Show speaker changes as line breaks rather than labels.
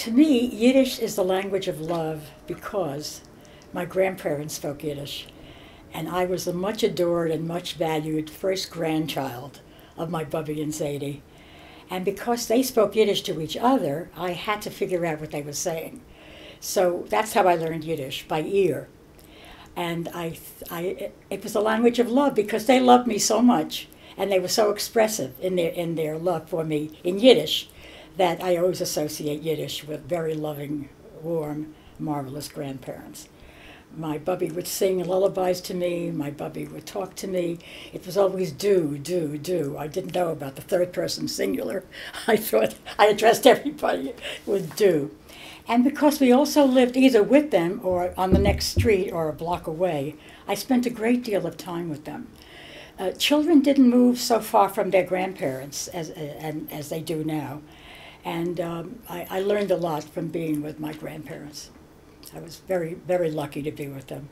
To me, Yiddish is the language of love because my grandparents spoke Yiddish, and I was the much adored and much valued first grandchild of my Bubby and Zadie. And because they spoke Yiddish to each other, I had to figure out what they were saying. So that's how I learned Yiddish, by ear. And it was a language of love because they loved me so much, and they were so expressive in their love for me in Yiddish, that I always associate Yiddish with very loving, warm, marvelous grandparents. My Bubby would sing lullabies to me. My Bubby would talk to me. It was always do, do, do. I didn't know about the third person singular. I thought I addressed everybody with do. And because we also lived either with them or on the next street or a block away, I spent a great deal of time with them. Children didn't move so far from their grandparents as they do now. And I learned a lot from being with my grandparents. I was very, very lucky to be with them.